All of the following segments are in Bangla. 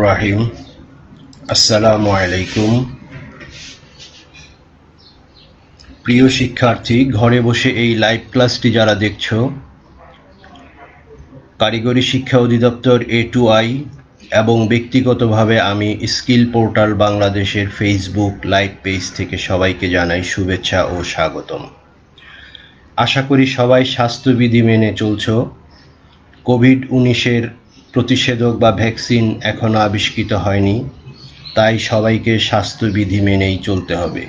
রহিম। আসসালামু আলাইকুম। প্রিয় শিক্ষার্থী, ঘরে বসে এই লাইভ ক্লাসটি যারা দেখছো, কারিগরি শিক্ষা অধিদপ্তর A2I এবং ব্যক্তিগতভাবে আমি স্কিল পোর্টাল বাংলাদেশের ফেসবুক লাইভ পেজ থেকে সবাইকে জানাই শুভেচ্ছা ও স্বাগতম। আশা করি সবাই স্বাস্থ্যবিধি মেনে চলছো। কোভিড-19 প্রতিষেধক বা ভ্যাকসিন এখনো আবিষ্কৃত হয়নি, তাই সবাইকে স্বাস্থ্যবিধি মেনেই চলতে হবে।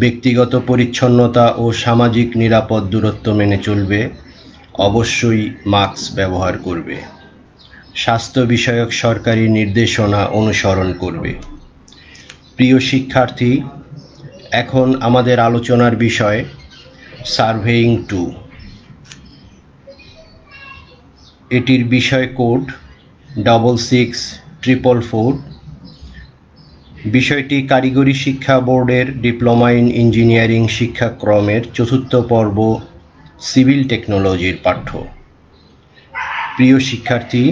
ব্যক্তিগত পরিচ্ছন্নতা ও সামাজিক নিরাপদ দূরত্ব মেনে চলবে। অবশ্যই মাস্ক ব্যবহার করবে। স্বাস্থ্য বিষয়ক সরকারি নির্দেশনা অনুসরণ করবে। প্রিয় শিক্ষার্থী, এখন আমাদের আলোচনার বিষয় সার্ভেইং 2। এটির বিষয় কোড 66444। বিষয়টি কারিগরি শিক্ষা বোর্ডের ডিপ্লোমা ইন ইঞ্জিনিয়ারিং শিক্ষাক্রমের ৪র্থ পর্ব সিভিল টেকনোলজির পাঠ্য। প্রিয় শিক্ষার্থী,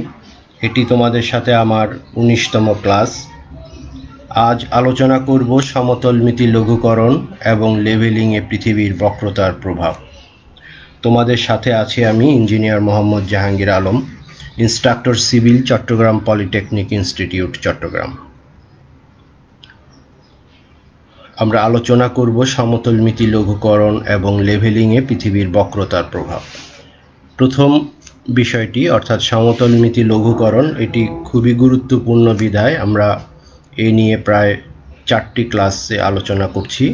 এটি তোমাদের সাথে আমার ১৯তম ক্লাস। আজ আলোচনা করব সমতলমিতি লঘুকরণ এবং লেভেলিংয়ে পৃথিবীর বক্রতার প্রভাব। তোমাদের সাথে আছি আমি engineer Mohammad Jahangir Alam, instructor civil, Chittagong polytechnic institute, Chittagong. আমরা আলোচনা করব সমতলমিতি লঘুকরণ এবং লেভেলিংয়ে পৃথিবীর বক্রতার প্রভাব। প্রথম বিষয়টি অর্থাৎ সমতলমিতি লঘুকরণ, এটি খুবই গুরুত্বপূর্ণ বিধায় আমরা এ নিয়ে প্রায় 4টি ক্লাসে আলোচনা করছি।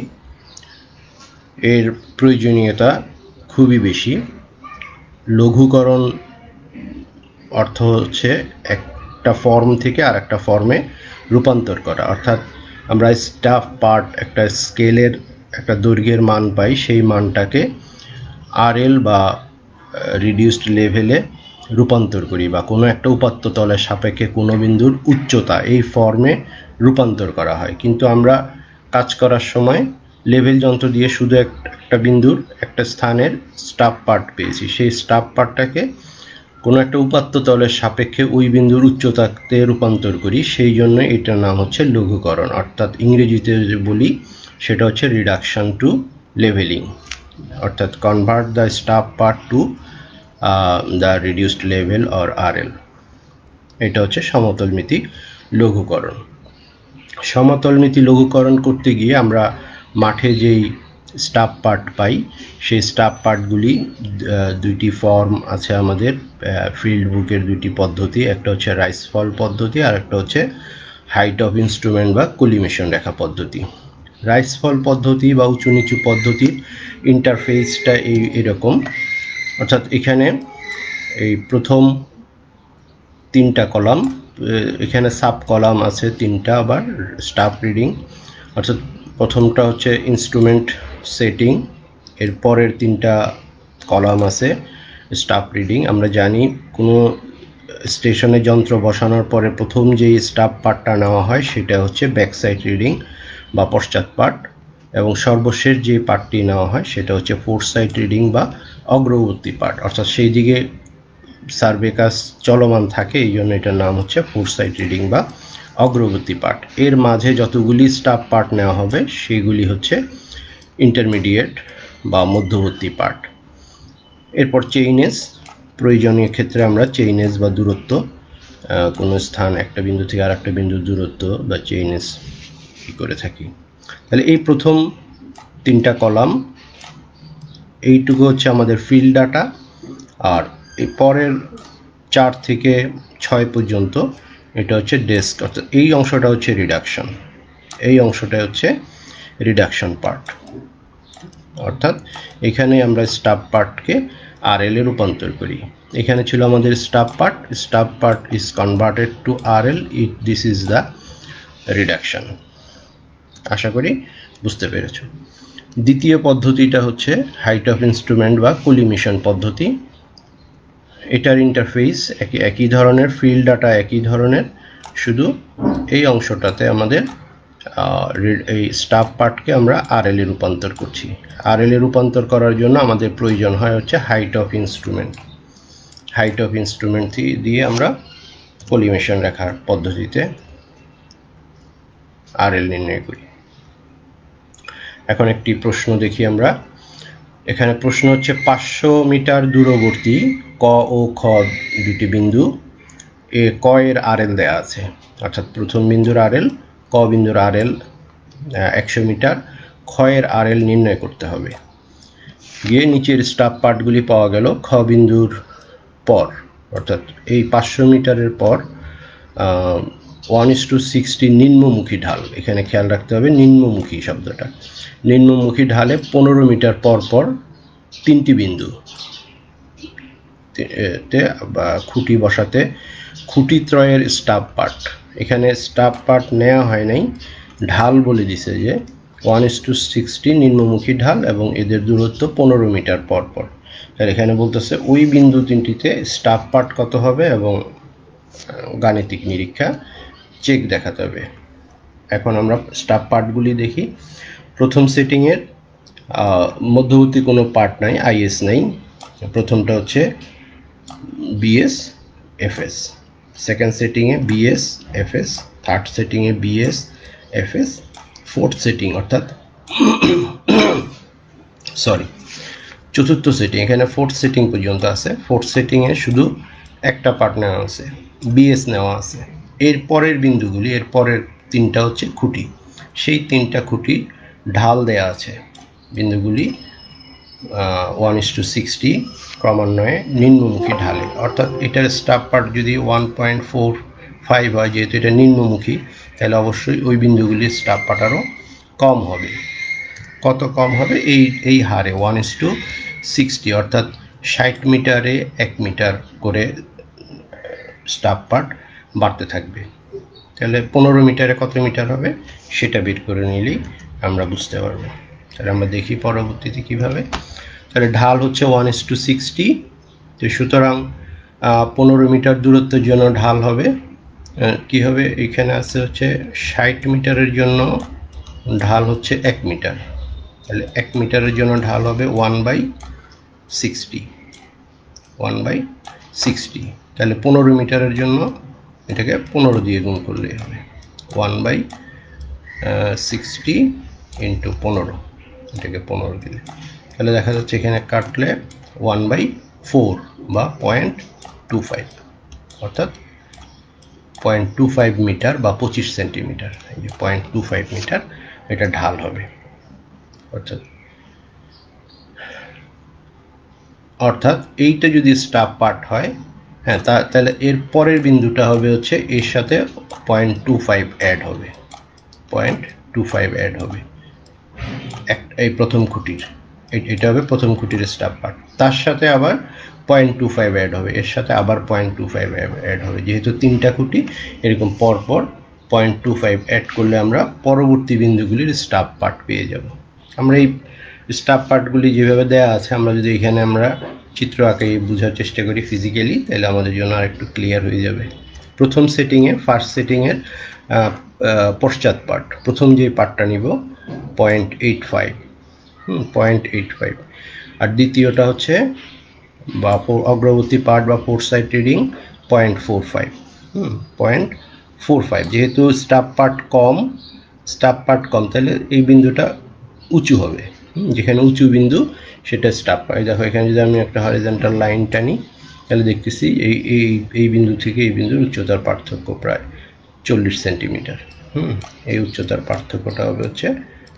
এর প্রয়োজনীয়তা খুবই বেশি। লঘুকরণ অর্থ হচ্ছে একটা ফর্ম থেকে আর একটা ফর্মে রূপান্তর করা, অর্থাৎ আমরা স্টাফ পার্ট একটা স্কেলের একটা দৈর্ঘ্যের মান পাই, সেই মানটাকে আরএল বা রিডিউসড লেভেলে রূপান্তর করি, বা কোনো একটা উপাত্ত তলের সাপেক্ষে কোনো বিন্দুর উচ্চতা এই ফর্মে রূপান্তর করা হয়। কিন্তু আমরা কাজ করার সময় লেভেল যন্ত্র দিয়ে শুধু একটা বিন্দুর একটা স্থানের স্টাফ পার্ট পেয়েছি, সেই স্টাফ পার্টটাকে কোনো একটা উপাত্ত তলের সাপেক্ষে ওই বিন্দুর উচ্চতাতে রূপান্তর করি, সেই জন্য এটার নাম হচ্ছে লঘুকরণ, অর্থাৎ ইংরেজিতে যে বলি সেটা হচ্ছে রিডাকশন টু লেভেলিং, অর্থাৎ convert the staff part to the reduced level or RL. এটা হচ্ছে সমতলমিতি লঘুকরণ। সমতলমিতি লঘুকরণ করতে গিয়ে আমরা মাঠে যেই স্টাফ পার্ট পাই, সেই স্টাফ পার্টগুলি দুইটি ফর্ম আছে আমাদের ফিল্ড বুকের, দুইটি পদ্ধতি, একটা হচ্ছে রাইসফল পদ্ধতি আর একটা হচ্ছে হাইট অফ ইনস্ট্রুমেন্ট বা কোলিমেশন রেখা পদ্ধতি। রাইসফল পদ্ধতি বা উঁচু নিচু পদ্ধতির ইন্টারফেসটা এরকম, অর্থাৎ এখানে এই প্রথম 3টা কলাম, এখানে সাব কলাম আছে 3টা, আবার স্টাফ রিডিং, অর্থাৎ প্রথমটা হচ্ছে ইনস্ট্রুমেন্ট সেটিং, এর পরের 3টা কলাম আছে স্টাফ রিডিং। আমরা জানি কোনো স্টেশনে যন্ত্র বসানোর পরে প্রথম যেই স্টাফ পার্টটা নেওয়া হয় সেটা হচ্ছে ব্যাক সাইড রিডিং বা পশ্চাৎ পার্ট, এবং সর্বশেষ যে পার্টটি নেওয়া হয় সেটা হচ্ছে ফোর সাইড রিডিং বা অগ্রবর্তী পার্ট, অর্থাৎ সেই দিকে সার্ভে কাজ চলমান থাকে, এই জন্য এটার নাম হচ্ছে ফোর সাইড রিডিং বা অগ্রবর্তী পার্ট। এর মাঝে যতগুলি স্টাফ পার্ট নেওয়া হবে সেগুলি হচ্ছে ইন্টারমিডিয়েট বা মধ্যবর্তী পার্ট। এরপর চেইনেজ, প্রয়োজনীয় ক্ষেত্রে আমরা চেইনেজ বা দূরত্ব, কোনো স্থান একটা বিন্দু থেকে আর একটা বিন্দুর দূরত্ব বা চেইনেজ করে থাকি। তাহলে এই প্রথম 3টা কলাম, এইটুকু হচ্ছে আমাদের ফিল্ড ডাটা, আর এই পরের 4 থেকে 6 পর্যন্ত এটা হচ্ছে ডেস্ক, অর্থাৎ এই অংশটা হচ্ছে রিডাকশন, এই অংশটা হচ্ছে রিডাকশন পার্ট, অর্থাৎ এখানে আমরা স্টাফ পার্টকে আরএল এ রূপান্তর করি। এখানে ছিল আমাদের staff part is converted to RL, this is the reduction. আশা করি বুঝতে পেরেছ। দ্বিতীয় পদ্ধতিটা হচ্ছে হাইট অফ ইনস্ট্রুমেন্ট বা কোলিমেশন পদ্ধতি। এটার ইন্টারফেস একই ধরনের, ফিল্ড ডাটা একই ধরনের, শুধু এই অংশটাতে আমাদের এই স্টাফ পার্টকে আমরা আরএল এ রূপান্তর করছি। আরএল এ রূপান্তর করার জন্য আমাদের প্রয়োজন হয় হচ্ছে height of instrument. Height of instrument দিয়ে আমরা কলিমেশন রেখার পদ্ধতিতে আরএল নির্ণয় করি। এখন একটি প্রশ্ন দেখি আমরা। এখানে প্রশ্ন হচ্ছে 500 মিটার দূরবর্তী ক ও খ দুটি বিন্দু ক এর আরএল দেয়া আছে, অর্থাৎ প্রথম বিন্দুর আরএল, ক বিন্দুর আরএল 100 মিটার, খ এর আরএল নির্ণয় করতে হবে। গিয়ে নিচের স্টাফ পার্টগুলি পাওয়া গেল খ বিন্দুর পর, অর্থাৎ এই 500 মিটারের পর 1:60 নিম্নমুখী ঢাল। এখানে খেয়াল রাখতে হবে নিম্নমুখী শব্দটা। নিম্নমুখী ঢালে 15 মিটার পর পর তিনটি বিন্দু তে বা খুঁটি বসাতে খুঁটিত্রয়ের স্টাফ পার্ট। এখানে স্টাফ পার্ট নেওয়া হয় নাই, ঢাল বলে দিছে যে 1:60 নিম্নমুখী ঢাল এবং এদের দূরত্ব 15 মিটার পর পর। এখানে বলতেছে ওই বিন্দু তিনটিতে স্টাফ পার্ট কত হবে এবং গাণিতিক নিরীক্ষা চেক দেখাতে হবে। এখন আমরা স্টাফ পার্টগুলি দেখি। প্রথম সেটিংয়ের মধ্যবর্তী কোনো পার্ট নাই, আইএস নাই। প্রথমটা হচ্ছে বিএস এফএস, সেকেন্ড সেটিংয়ে বিএস এফএস, থার্ড সেটিংয়ে বিএস এফএস, ফোর্থ সেটিং অর্থাৎ চতুর্থ সেটিং, এখানে ফোর্থ সেটিং পর্যন্ত আছে। ফোর্থ সেটিংয়ে শুধু একটা পার্ট নেওয়া আছে, বিএস নেওয়া আছে। এর পরের বিন্দুগুলি, এর পরের তিনটা হচ্ছে খুঁটি, সেই তিনটা খুঁটি ঢাল দেয়া আছে। বিন্দুগুলি 1:60 ক্রমান্বয়ে নিম্নমুখী ঢালে, অর্থাৎ এটার স্টাফ পার্ট যদি 1.45 হয়, যেহেতু এটা নিম্নমুখী, তাহলে অবশ্যই ওই বিন্দুগুলির স্টাফ পার্ট আরও কম হবে। কত কম হবে? এই হারে 1:60, অর্থাৎ 60 মিটারে 1 মিটার করে স্টাফ পার্ট বাড়তে থাকবে। তাহলে 15 মিটারে কত মিটার হবে সেটা বের করে নিলেই আমরা বুঝতে পারবো। তাহলে আমরা দেখি পরবর্তীতে কিভাবে। তাহলে ঢাল হচ্ছে 1:60, তো সুতরাং 15 মিটার দূরত্বের জন্য ঢাল হবে কি হবে, এখানে আছে হচ্ছে 60 মিটারের জন্য ঢাল হচ্ছে 1 মিটার। তাহলে 1 মিটারের জন্য ঢাল হবে 1/60, 1/60। তাহলে 15 মিটারের জন্য এটাকে 15 দিয়ে গুণ করলেই হবে, 1/60 ইন্টু 15, এটাকে 15 দিলে তাহলে দেখা যাচ্ছে এখানে কাটলে 1/4 বা 0.25, অর্থাৎ 0.25 মিটার বা 25 সেন্টিমিটার। এই যে 0.25 মিটার এটা ঢাল হবে। অর্থাৎ এইটা যদি স্টাফ পার্ট হয়, হ্যাঁ, তাহলে এর পরের বিন্দুটা হবে হচ্ছে এর সাথে 0.25 অ্যাড হবে, 0.25 অ্যাড হবে এই প্রথম খুঁটির, এটা হবে প্রথম খুঁটির স্টাফ পার্ট। তার সাথে আবার 0.25 অ্যাড হবে, এর সাথে আবার 0.25 অ্যাড হবে। যেহেতু তিনটা খুঁটি এরকম পরপর 0.25 অ্যাড করলে আমরা পরবর্তী বিন্দুগুলির স্টাফ পার্ট পেয়ে যাব। আমরা এই স্টাফ পার্টগুলি যেভাবে দেওয়া আছে, আমরা যদি এখানে আমরা চিত্র আঁকে বোঝার চেষ্টা করি ফিজিক্যালি, তাহলে আমাদের জন্য আর একটু ক্লিয়ার হয়ে যাবে। প্রথম সেটিংয়ে, ফার্স্ট সেটিংয়ের পশ্চাৎ পার্ট, প্রথম যে পার্টটা নিব 0.85, 0.85, আর দ্বিতীয়টা হচ্ছে বা অগ্রবর্তী পার্ট বা ফোর্থ সাইড রিডিং 0.45, 0.45। যেহেতু স্টাফ পার্ট কম, তাহলে এই বিন্দুটা উঁচু হবে, যেখানে উঁচু বিন্দু সেটা স্টাফ পার্ট। দেখো এখানে যদি আমি একটা হরিজন্টাল লাইন টানি, তাহলে দেখতেছি এই বিন্দু থেকে এই বিন্দুর উচ্চতার পার্থক্য প্রায় 40 সেন্টিমিটার। এই উচ্চতার পার্থক্যটা হবে হচ্ছে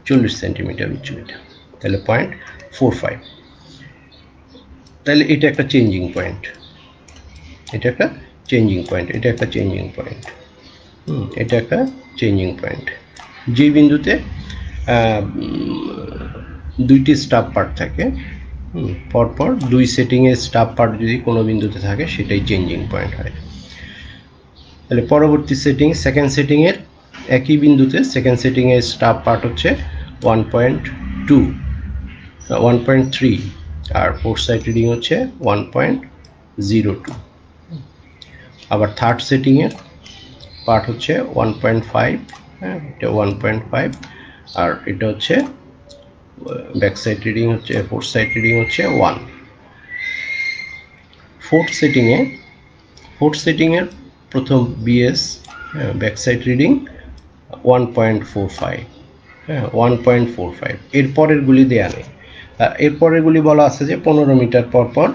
40 সেন্টিমিটার উচ্চতা, তাহলে 0.45। তাহলে এটা একটা চেঞ্জিং পয়েন্ট, এটা একটা চেঞ্জিং পয়েন্ট, এটা একটা চেঞ্জিং পয়েন্ট, এটা একটা চেঞ্জিং পয়েন্ট। যে বিন্দুতে দুইটি স্টাফ পার্ট থাকে, পরপর দুই সেটিংয়ের স্টাফ পার্ট যদি কোনো বিন্দুতে থাকে সেটাই চেঞ্জিং পয়েন্ট হয়। তাহলে পরবর্তী সেটিং, সেকেন্ড সেটিংয়ের একই বিন্দুতে সেকেন্ড সেটিংয়ের স্টাফ পার্ট হচ্ছে 1.3, আর ফোর্থ সাইড রিডিং হচ্ছে 1.02। আবার থার্ড সেটিংয়ের পার্ট হচ্ছে 1.5, এটা 1.5, আর এটা হচ্ছে ব্যাক সাইড রিডিং হচ্ছে, ফোর্থ সাইড রিডিং হচ্ছে 1। ফোর্থ সেটিংয়ের প্রথম বিএস, হ্যাঁ, ব্যাক সাইড রিডিং 1.45, হ্যাঁ 1.45। এরপরেরগুলি দেয়া নেই। এরপরেরগুলি বলা আছে যে 15 মিটার পর পর,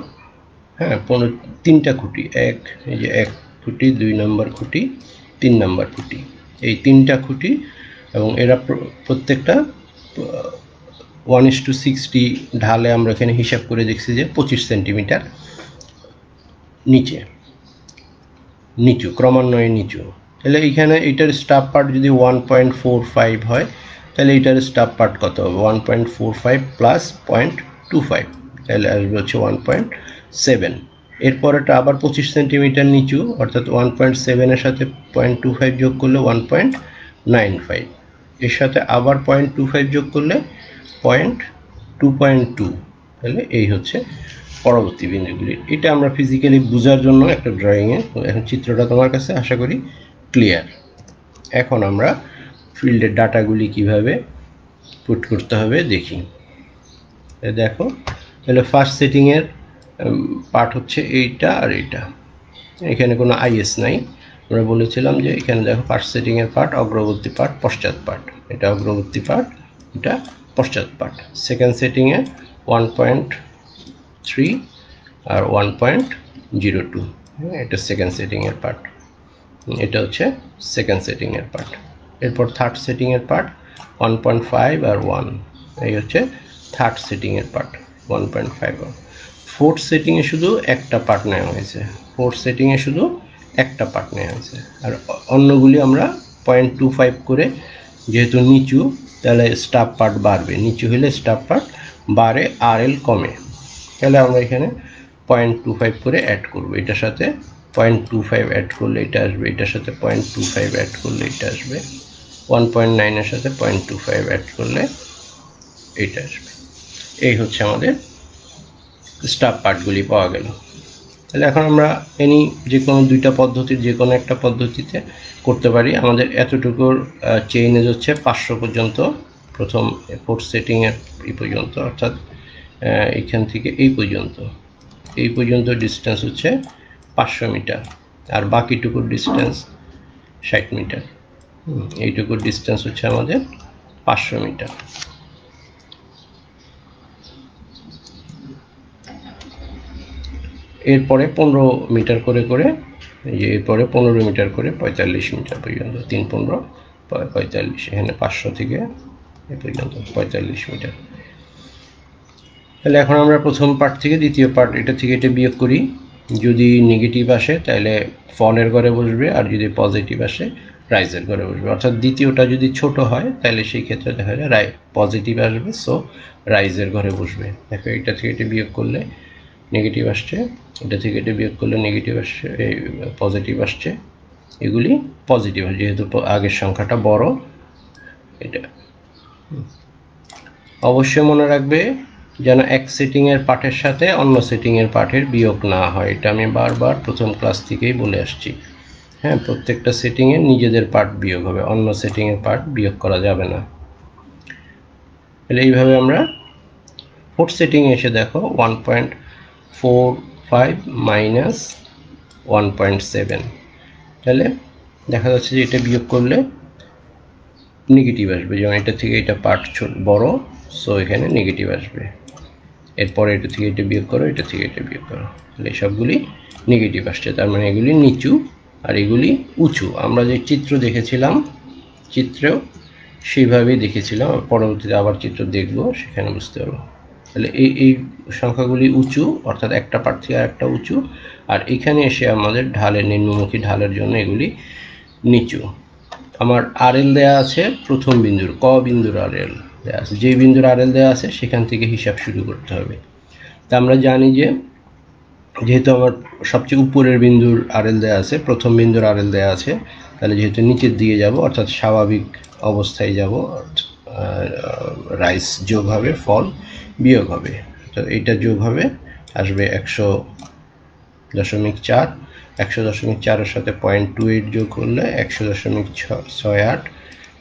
হ্যাঁ 3টা খুঁটি, এই যে 1 খুঁটি, 2 নম্বর খুঁটি, 3 নম্বর খুঁটি, এই 3টা খুঁটি, এবং এরা প্রত্যেকটা 1:60 ঢালে আমরা এখানে হিসাব করে দেখছি যে 25 সেন্টিমিটার নিচু, ক্রমান্বয়ে নিচু। তাহলে এইখানে এটার স্টাফ পার্ট যদি 1.45 হয়, তাহলে এটার স্টাফ পার্ট কত হবে? 1.45 প্লাস 0.25, তাহলে আসবে হচ্ছে 1.7। এরপরেটা আবার 25 সেন্টিমিটার নিচু, অর্থাৎ 1.7 এর সাথে 0.25 যোগ করলে 1.95, এর সাথে আবার 0.25 যোগ করলে 2.2, তাহলে এই হচ্ছে পরবর্তী বিন্দুগুলি। এটা আমরা ফিজিক্যালি বোঝার জন্য একটা ড্রয়িংয়ে, এখন চিত্রটা তোমার কাছে আশা করি ক্লিয়ার। এখন আমরা ফিল্ডের ডাটাগুলি কিভাবে পুট করতে হবে দেখি। দেখো, তাহলে ফার্স্ট সেটিংয়ের পার্ট হচ্ছে এইটা আর এইটা, এখানে কোনো আইএস নাই। আমরা বলেছিলাম যে এখানে দেখো ফার্স্ট সেটিংয়ের পার্ট, অগ্রবর্তী পার্ট, পশ্চাৎ পার্ট, এটা অগ্রবর্তী পার্ট, এটা পশ্চাৎ পার্ট। সেকেন্ড সেটিংয়ে 1.3 আর 1.02, এটা সেকেন্ড সেটিংয়ের পার্ট, এটা হচ্ছে সেকেন্ড সেটিংয়ের পার্ট। এরপর থার্ড সেটিংয়ের পার্ট 1.5 আর 1, এই হচ্ছে থার্ড সেটিংয়ের পার্ট 1.5 আর। ফোর্থ সেটিংয়ে শুধু একটা পার্ট নেওয়া হয়েছে, ফোর্থ সেটিংয়ে শুধু একটা পার্ট নেওয়া হয়েছে, আর অন্যগুলি আমরা 0.25 করে, যেহেতু নিচু তাহলে স্টাফ পার্ট বাড়বে, নিচু হলে স্টাফ পার্ট বাড়ে, আর এল কমে, তাহলে আমরা এখানে 0.25 করে অ্যাড করবো, এটার সাথে 0.25 অ্যাড করলে এটা আসবে, এটার সাথে 0.25 অ্যাড করলে এটা আসবে, 1.9 এর সাথে 0.25 অ্যাড করলে এইটা আসবে। এই হচ্ছে আমাদের স্টাফ পার্টগুলি পাওয়া গেল। তাহলে এখন আমরা এনি যে কোনো দুইটা পদ্ধতির যে কোনো একটা পদ্ধতিতে করতে পারি। আমাদের এতটুকুর চেইনেজ হচ্ছে 500 পর্যন্ত, প্রথম ফোর্থ সেটিংয়ের এই পর্যন্ত, অর্থাৎ এইখান থেকে এই পর্যন্ত ডিস্টেন্স হচ্ছে 500 মিটার, আর বাকিটুকুর ডিস্টেন্স 60 মিটার। এইটুকুর ডিস্টেন্স হচ্ছে আমাদের 500 মিটার। এরপরে 15 মিটার করে করে, এই যে এরপরে 15 মিটার করে 45 মিটার পর্যন্ত, 3 15 45, এখানে 500 থেকে এ পর্যন্ত 45 মিটার। তাহলে এখন আমরা প্রথম পার্ট থেকে দ্বিতীয় পার্ট, এটা থেকে এটা বিয়োগ করি। যদি নেগেটিভ আসে তাহলে ফলের ঘরে বসবে, আর যদি পজিটিভ আসে রাইজের ঘরে বসবে। অর্থাৎ দ্বিতীয়টা যদি ছোট হয় তাহলে সেই ক্ষেত্রে দেখা যায় পজিটিভ আসবে, সো রাইজের ঘরে বসবে। দেখো, এটা থেকে এটা বিয়োগ করলে নেগেটিভ আসছে, এটা থেকে এটা বিয়োগ করলে নেগেটিভ আসছে, এই পজিটিভ আসছে, এগুলি পজিটিভ, যেহেতু আগের সংখ্যাটা বড়। এটা অবশ্যই মনে রাখবে যেন এক সেটিংয়ের পার্টের সাথে অন্য সেটিংয়ের পার্টের বিয়োগ না হয়, এটা আমি বারবার প্রথম ক্লাস থেকেই বলে আসছি। হ্যাঁ, প্রত্যেকটা সেটিংয়ে নিজেদের পার্ট বিয়োগ হবে, অন্য সেটিংয়ের পার্ট বিয়োগ করা যাবে না। তাহলে এইভাবে আমরা ফোর্থ সেটিংয়ে এসে দেখো 1.45 মাইনাস 1.7, তাহলে দেখা যাচ্ছে যে এটা বিয়োগ করলে নেগেটিভ আসবে, যেমন এটা থেকে এটা পার্ট বড়, সো এখানে নেগেটিভ আসবে। এরপরে এটা থেকে এটা বিয়োগ করো, এটা থেকে এটা বিয়োগ করো, তাহলে সবগুলি নেগেটিভ আসছে, তার মানে এগুলি নিচু আর এগুলি উঁচু। আমরা যে চিত্র দেখেছিলাম, চিত্রেও সেইভাবেই দেখেছিলাম, পরবর্তীতে আবার চিত্র দেখবো, সেখানে বুঝতে পারবো। তাহলে এই সংখ্যাগুলি উঁচু, অর্থাৎ একটা পার্ট থেকে আর একটা উঁচু, আর এখানে এসে আমাদের ঢালের নিম্নমুখী ঢালের জন্য এগুলি নিচু। আমার আরএল দেয়া আছে প্রথম বিন্দুর, ক বিন্দুর আরএল দেওয়া আছে, যে বিন্দুর আরএল দেওয়া আছে সেখান থেকে হিসাব শুরু করতে হবে। তা আমরা জানি যে যেহেতু আমার সবচেয়ে উপরের বিন্দুর আরএল দেওয়া আছে, প্রথম বিন্দুর আরএল দেওয়া আছে, তাহলে যেহেতু নিচের দিকে যাব, অর্থাৎ স্বাভাবিক অবস্থায় যাব, রাইস যোগ হবে, ফল বিয়োগ হবে, তো এইটা যোগ হবে, আসবে 100.4, 100.4-এর সাথে 0.28 যোগ করলে 100.68,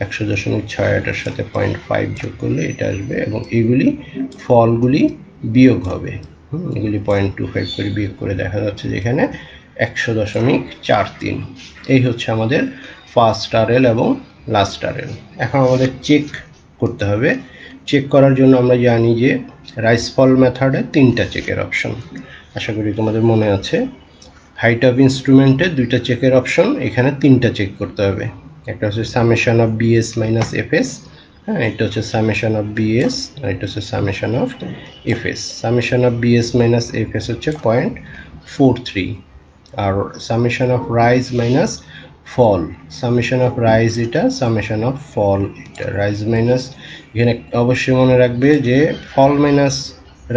100.68-এর সাথে 0.5 যোগ করলে এটা আসবে, এবং এগুলি ফলগুলি বিয়োগ হবে। এগুলি 0.25 করে বিয়োগ করে দেখা যাচ্ছে যে এখানে 100.43। এই হচ্ছে আমাদের ফার্স্ট আরএল এবং লাস্ট আরএল। এখন আমাদের চেক করতে হবে। চেক করার জন্য আমরা জানি যে রাইস ফল মেথডে 3টা চেকের অপশন, আশা করি তোমাদের মনে আছে। হাইট অফ ইনস্ট্রুমেন্টে 2টা চেকের অপশন, এখানে 3টা চেক করতে হবে। একটা হচ্ছে summation of BS minus FS, হ্যাঁ, এটা হচ্ছে সামেশন অফ বিএস আর এটা হচ্ছে summation of FS. Summation of BS minus FS হচ্ছে 0.43, আর summation of rise minus fall, summation of rise এটা, সামেশন অফ ফল এটা। রাইজ মাইনাস, এখানে অবশ্যই মনে রাখবে যে ফল মাইনাস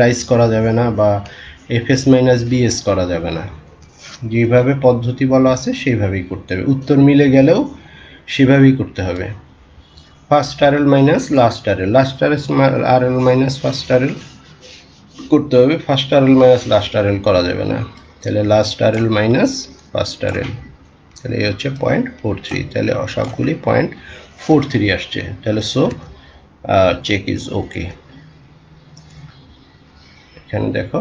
রাইজ করা যাবে না বা এফএস মাইনাস বিএস করা যাবে না। যেভাবে পদ্ধতি বলা আছে সেইভাবেই করতে হবে, উত্তর মিলে গেলেও সেভাবেই করতে হবে। First RL minus last RL, last RL minus first RL করতে হবে, first RL minus last RL করা যাবে না। তাহলে last RL minus first RL, তাহলে এই হচ্ছে 0.43, তাহলে সবগুলি 0.43 আসছে। তাহলে সো চেক ইজ ওকে। এখানে দেখো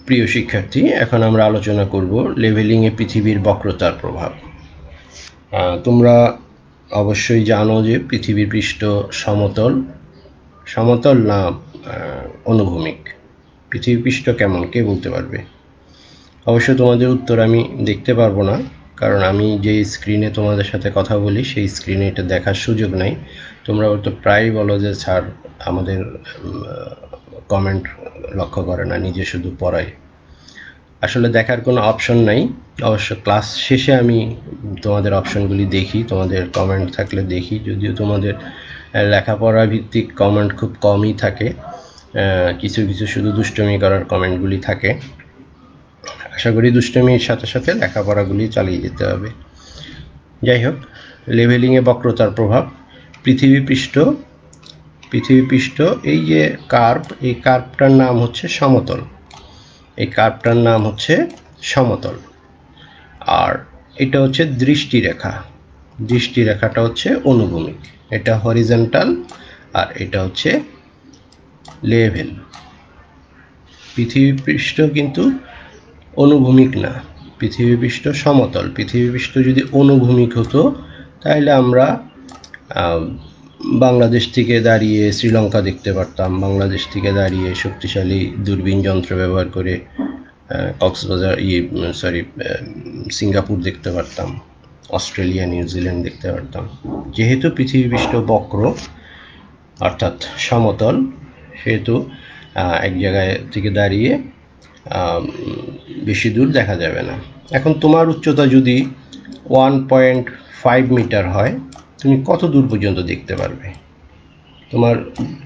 প্রিয় শিক্ষার্থী, এখন আমরা আলোচনা করব লেভেলিংয়ে পৃথিবীর বক্রতার প্রভাব। তোমরা অবশ্যই জানো যে পৃথিবীর পৃষ্ঠ সমতল, সমতল না অনুভূমিক? পৃথিবীর পৃষ্ঠ কেমন, কে বলতে পারবে? অবশ্য তোমাদের উত্তর আমি দেখতে পারবো না, কারণ আমি যে স্ক্রিনে তোমাদের সাথে কথা বলি সেই স্ক্রিনে এটা দেখার সুযোগ নাই। তোমরা হয়তো প্রায়ই বলো যে স্যার আমাদের কমেন্ট লক্ষ্য করে না, নিজে শুধু পড়ায়। আসলে দেখার কোনো অপশন নাই। অবশ্য ক্লাস শেষে আমি তোমাদের অপশনগুলি দেখি, তোমাদের কমেন্ট থাকলে দেখি, যদিও তোমাদের লেখাপড়া ভিত্তিক কমেন্ট খুব কমই থাকে, কিছু কিছু শুধু দুষ্টমি করার কমেন্টগুলি থাকে। আশা করি দুষ্টমির সাথে সাথে লেখাপড়াগুলি চালিয়ে যেতে হবে। যাই হোক, লেভেলিংয়ে বক্রতার প্রভাব। পৃথিবী পৃষ্ঠ এই যে কার্ভ, এই কার্ভটার নাম হচ্ছে সমতল, এই কার্ভটার নাম হচ্ছে সমতল। আর এটা হচ্ছে দৃষ্টিরেখা, দৃষ্টিরেখাটা হচ্ছে অনুভূমিক, এটা হরিজন্টাল আর এটা হচ্ছে লেভেল। পৃথিবী পৃষ্ঠ কিন্তু অনুভূমিক না, পৃথিবী পৃষ্ঠ সমতল। পৃথিবী পৃষ্ঠ যদি অনুভূমিক হতো তাহলে আমরা বাংলাদেশ থেকে দাঁড়িয়ে শ্রীলঙ্কা দেখতে পারতাম, বাংলাদেশ থেকে দাঁড়িয়ে শক্তিশালী দূরবীন যন্ত্র ব্যবহার করে কক্সবাজার সিঙ্গাপুর দেখতে পারতাম, অস্ট্রেলিয়া নিউজিল্যান্ড দেখতে পারতাম। যেহেতু পৃথিবী পৃষ্ঠ বক্র অর্থাৎ সমতল, সেহেতু এক জায়গায় থেকে দাঁড়িয়ে বেশি দূর দেখা যাবে না। এখন তোমার উচ্চতা যদি 1.5 মিটার হয়, তুমি কত দূর পর্যন্ত দেখতে পারবে? তোমার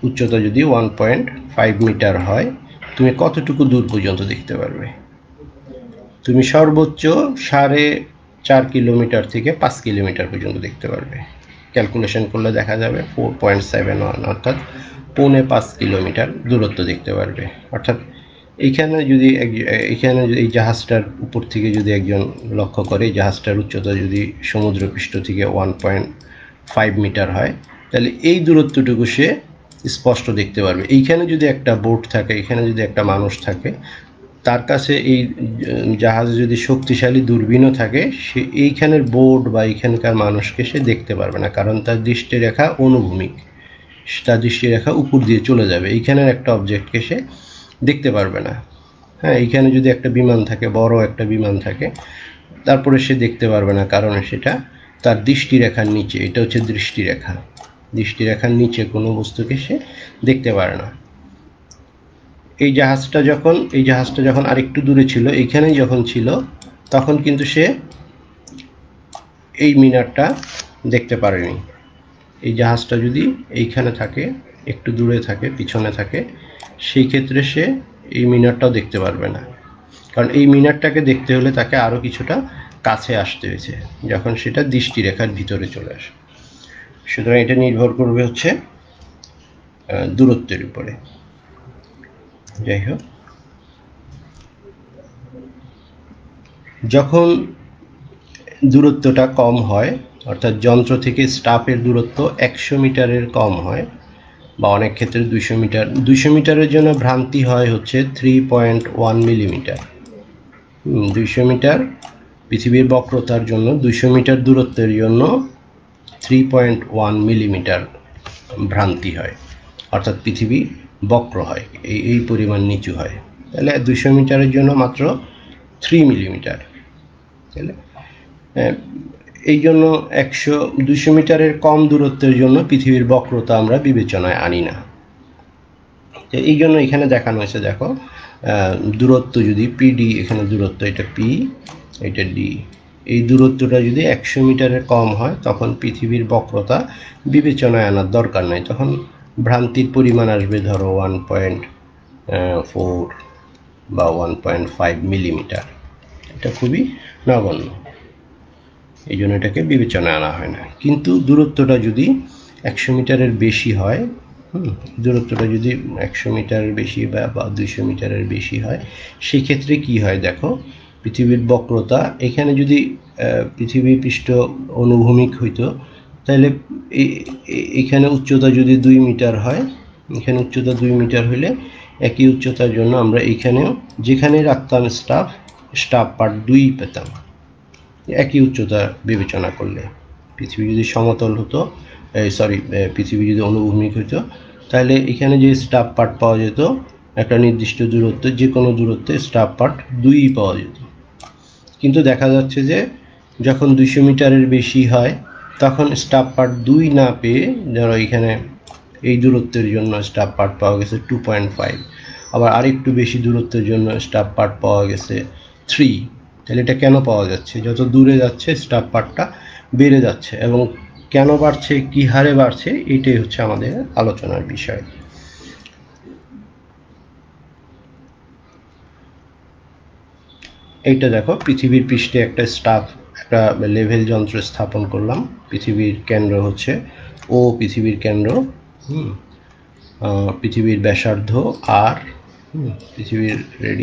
উচ্চতা যদি 1.5 মিটার হয়, তুমি কতটুকু দূর পর্যন্ত দেখতে পারবে? তুমি সর্বোচ্চ 4.5 কিলোমিটার থেকে 5 কিলোমিটার পর্যন্ত দেখতে পারবে। ক্যালকুলেশন করলে দেখা যাবে 4.71, অর্থাৎ 4.5 কিলোমিটার দূরত্ব দেখতে পারবে। অর্থাৎ এইখানে যদি এই জাহাজটার উপর থেকে যদি একজন লক্ষ্য করে, জাহাজটার উচ্চতা যদি সমুদ্রপৃষ্ঠ থেকে 1.5 মিটার হয়, তাহলে এই দূরত্বটুকু সে স্পষ্ট দেখতে পারবে। এইখানে যদি একটা বোট থাকে, এখানে যদি একটা মানুষ থাকে, তার কাছে এই জাহাজে যদি শক্তিশালী দূরবীনও থাকে, সে এইখানের বোট বা এইখানকার মানুষকে সে দেখতে পারবে না, কারণ তার দৃষ্টিরেখা অনুভূমিক, তার দৃষ্টিরেখা উপর দিয়ে চলে যাবে, এইখানের একটা অবজেক্টকে সে দেখতে পারবে না। হ্যাঁ, এইখানে যদি একটা বিমান থাকে, বড় একটা বিমান থাকে, তারপরে সে দেখতে পারবে না, কারণ সেটা তার দৃষ্টিরেখার নিচে। এটা হচ্ছে দৃষ্টিরেখা, দৃষ্টিরেখার নিচে কোনো বস্তুকে সে দেখতে পারে না। এই জাহাজটা যখন আরেকটু দূরে ছিল, এইখানেই যখন ছিল, তখন কিন্তু সে এই মিনারটা দেখতে পারেনি। এই জাহাজটা যদি এইখানে থাকে, একটু দূরে থাকে, পিছনে থাকে, সেই ক্ষেত্রে সে এই মিনারটাও দেখতে পারবে না, কারণ এই মিনারটাকে দেখতে হলে তাকে আরও কিছুটা কাছে আসতে হয়েছে, যখন সেটা দৃষ্টিরেখার ভিতরে চলে আসে। সুতরাং এটা নির্ভর করবে হচ্ছে দূরত্বের উপরে। যাই হোক, যখন দূরত্বটা কম হয়, অর্থাৎ যন্ত্র থেকে স্টাফের দূরত্ব 100 মিটারের কম হয়, বা অনেক ক্ষেত্রে 200 মিটার। 200 মিটারের জন্য ভ্রান্তি হয় হচ্ছে 3.1 মিলিমিটার। 200 মিটার পৃথিবীর বক্রতার জন্য 200 মিটার দূরত্বের জন্য 3.1 মিলিমিটার ভ্রান্তি হয়, অর্থাৎ পৃথিবী বক্র হয়, এই পরিমাণ নিচু হয়। তাহলে 200 মিটারের জন্য মাত্র 3 মিলিমিটার। তাহলে এই জন্য 200 মিটারের কম দূরত্বের জন্য পৃথিবীর বক্রতা আমরা বিবেচনায় আনি না। এই জন্য এখানে দেখানো হয়েছে, দেখো দূরত্ব যদি পিডি, এখানে দূরত্ব এটা পি, এটা ডি, এই দূরত্বটা যদি 100 মিটারের কম হয় তখন পৃথিবীর বক্রতা বিবেচনায় আনার দরকার নাই, তখন ভ্রান্তির পরিমাণ আসবে ধরো 1.4 বা 1.5 মিলিমিটার। এটা খুবই নগণ্য, এই জন্য এটাকে বিবেচনায় আনা হয় না। কিন্তু দূরত্বটা যদি 100 মিটারের বেশি হয়, দূরত্বটা যদি 100 মিটারের বেশি বা 200 মিটারের বেশি হয়, সেক্ষেত্রে কি হয় দেখো, পৃথিবীর বক্রতা, এখানে যদি পৃথিবী পৃষ্ঠ অনুভূমিক হইতো তাহলে এখানে উচ্চতা যদি 2 মিটার হয়, এখানে উচ্চতা 2 মিটার হলে একই উচ্চতার জন্য আমরা এইখানেও যেখানে রাখতাম স্টাফ পার্ট 2 পেতাম একই উচ্চতা বিবেচনা করলে। পৃথিবী যদি সমতল হতো, পৃথিবী যদি অনুভূমিক হতো, তাহলে এখানে যে স্টাফ পার্ট পাওয়া যেত একটা নির্দিষ্ট দূরত্বে, যে কোনো দূরত্বে স্টাফ পার্ট 2 পাওয়া যেত। কিন্তু দেখা যাচ্ছে যে যখন 200 মিটারের বেশি হয় তখন স্টাফ পার্ট 2 না পেয়ে, ধরো এখানে এই দূরত্বের জন্য স্টাফ পার্ট পাওয়া গেছে 2.5, আবার আরেকটু বেশি দূরত্বের জন্য স্টাফ পার্ট পাওয়া গেছে 3। তাহলে এটা কেন পাওয়া যাচ্ছে? যত দূরে যাচ্ছে স্টাফ পার্টটা বেড়ে যাচ্ছে, এবং কেন বাড়ছে, কি হারে বাড়ছে, এটাই হচ্ছে আমাদের আলোচনার বিষয়। এইটা দেখো, পৃথিবীর পৃষ্ঠে একটা লেভেল যন্ত্র স্থাপন করলাম। পৃথিবীর কেন্দ্র হচ্ছে ও, পৃথিবীর কেন্দ্র, পৃথিবীর ব্যাসার্ধ আর, পৃথিবীর রেডিয়াস